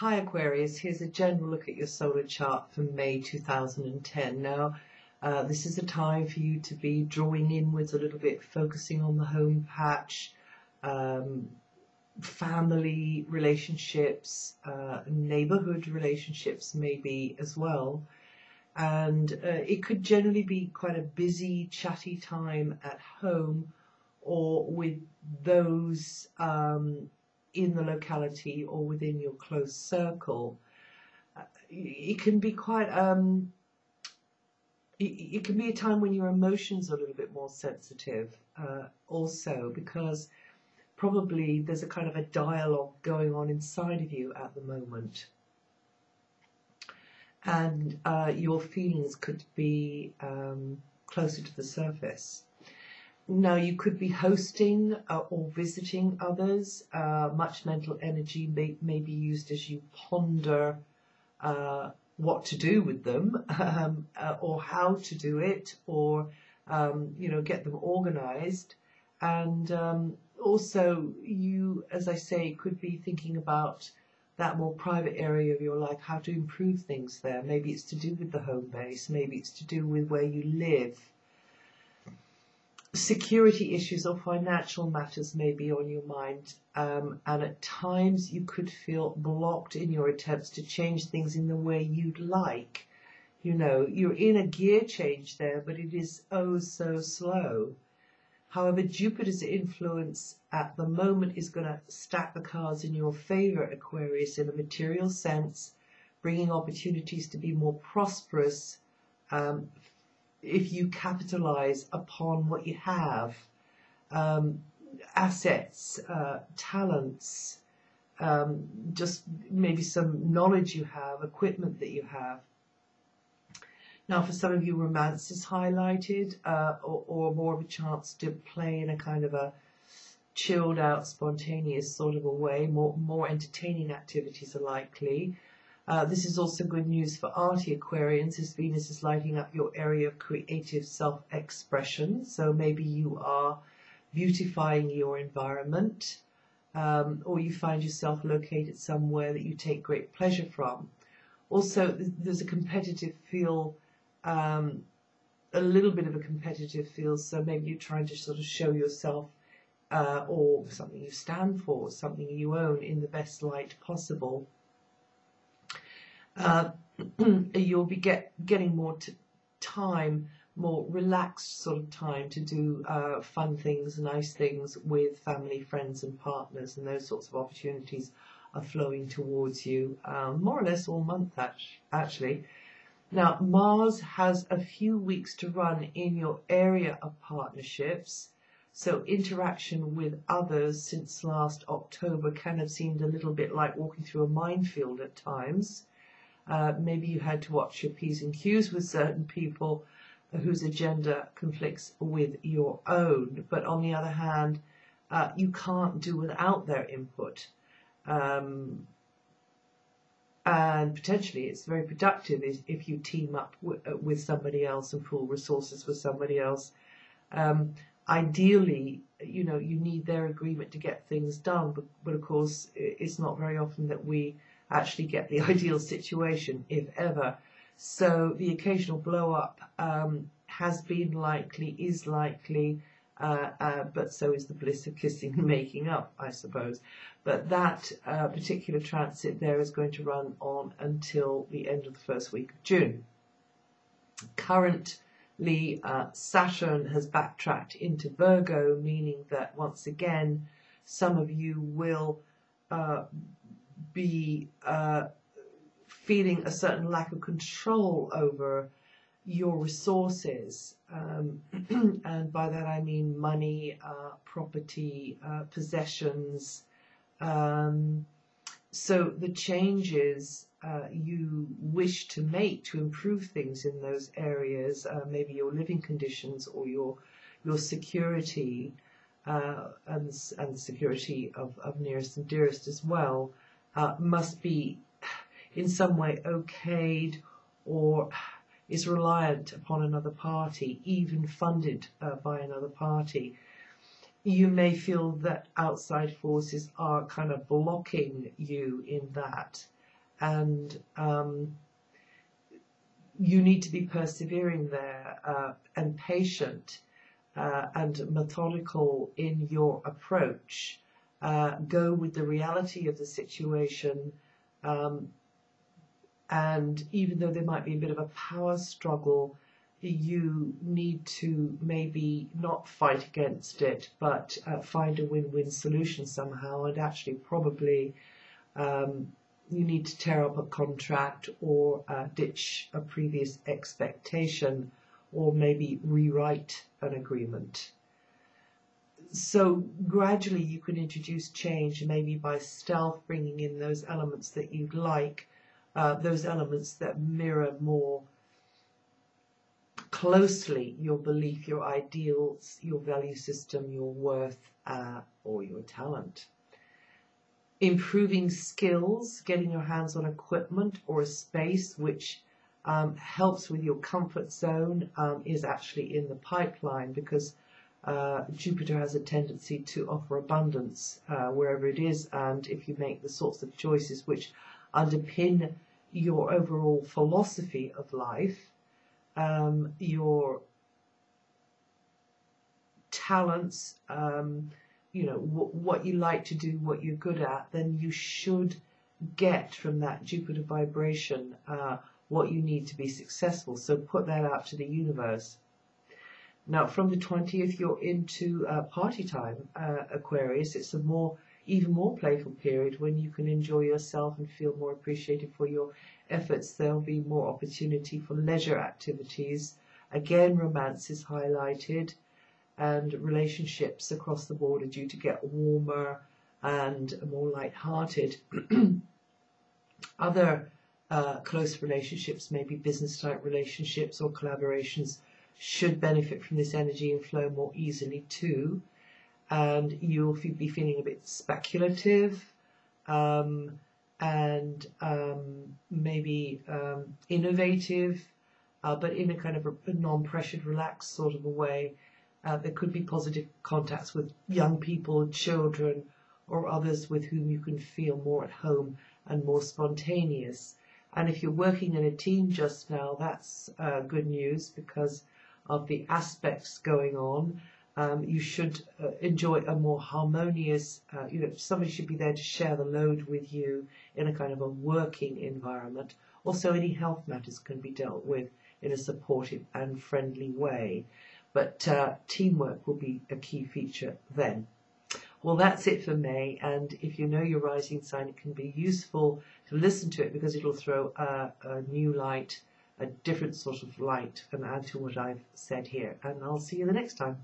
Hi Aquarius, here's a general look at your solar chart for May 2010. Now, this is a time for you to be drawing inwards a little bit, focusing on the home patch, family relationships, neighborhood relationships maybe as well. And it could generally be quite a busy, chatty time at home or with those in the locality or within your close circle. It can be quite it can be a time when your emotions are a little bit more sensitive also, because probably there's a kind of a dialogue going on inside of you at the moment, and your feelings could be closer to the surface. Now, you could be hosting or visiting others. Much mental energy may be used as you ponder what to do with them, or how to do it, or get them organized. And also, you, as I say, could be thinking about that more private area of your life, how to improve things there. Maybe it's to do with the home base, maybe it's to do with where you live. Security issues or financial matters may be on your mind, and at times you could feel blocked in your attempts to change things in the way you'd like. You're in a gear change there, but it is oh so slow. However, Jupiter's influence at the moment is going to stack the cards in your favor, Aquarius, in a material sense, bringing opportunities to be more prosperous if you capitalize upon what you have, assets, talents, just maybe some knowledge you have, equipment that you have. Now, for some of you, romance is highlighted, or more of a chance to play in a kind of a chilled out, spontaneous sort of a way. More entertaining activities are likely. This is also good news for arty Aquarians, as Venus is lighting up your area of creative self-expression. So maybe you are beautifying your environment, or you find yourself located somewhere that you take great pleasure from. Also, there's a competitive feel, a little bit of a competitive feel, so maybe you're trying to sort of show yourself or something you stand for, something you own, in the best light possible. You'll be getting more time, more relaxed sort of time to do fun things, nice things with family, friends and partners, and those sorts of opportunities are flowing towards you more or less all month actually. Now, Mars has a few weeks to run in your area of partnerships, so interaction with others since last October can have seemed a little bit like walking through a minefield at times. Maybe you had to watch your P's and Q's with certain people whose agenda conflicts with your own. But on the other hand, you can't do without their input. And potentially it's very productive if you team up with somebody else and pool resources with somebody else. Ideally, you need their agreement to get things done. But of course, it's not very often that we actually get the ideal situation, if ever. So the occasional blow up has been likely, is likely, but so is the bliss of kissing and making up, I suppose. But that particular transit there is going to run on until the end of the first week of June. Currently, Saturn has backtracked into Virgo, meaning that once again, some of you will be feeling a certain lack of control over your resources, and by that I mean money, property, possessions. So the changes you wish to make to improve things in those areas, maybe your living conditions or your security, and security of nearest and dearest as well, must be in some way okayed or is reliant upon another party, even funded by another party. You may feel that outside forces are kind of blocking you in that. and you need to be persevering there and patient and methodical in your approach. Go with the reality of the situation, and even though there might be a bit of a power struggle, you need to maybe not fight against it, but find a win-win solution somehow, and actually probably you need to tear up a contract or ditch a previous expectation, or maybe rewrite an agreement. So gradually you can introduce change, maybe by stealth, bringing in those elements that you'd like, those elements that mirror more closely your belief, your ideals, your value system, your worth, or your talent. Improving skills, getting your hands on equipment or a space which helps with your comfort zone is actually in the pipeline, because Jupiter has a tendency to offer abundance wherever it is, and if you make the sorts of choices which underpin your overall philosophy of life, your talents, what you like to do, what you're good at, then you should get from that Jupiter vibration what you need to be successful. So put that out to the universe. Now, from the 20th, you're into party time, Aquarius. It's a even more playful period when you can enjoy yourself and feel more appreciated for your efforts. There'll be more opportunity for leisure activities. Again, romance is highlighted, and relationships across the board are due to get warmer and more light-hearted. Other close relationships, maybe business-type relationships or collaborations, should benefit from this energy and flow more easily too. And you'll be feeling a bit speculative and maybe innovative, but in a kind of a non-pressured, relaxed sort of a way. There could be positive contacts with young people, children, or others with whom you can feel more at home and more spontaneous. And if you're working in a team just now, that's good news, because of the aspects going on. You should enjoy a more harmonious, somebody should be there to share the load with you in a kind of a working environment. Also, any health matters can be dealt with in a supportive and friendly way. But teamwork will be a key feature then. Well, that's it for May, and if you know your rising sign, it can be useful to listen to it, because it'll throw a new light, a different sort of light, and add to what I've said here. And I'll see you the next time.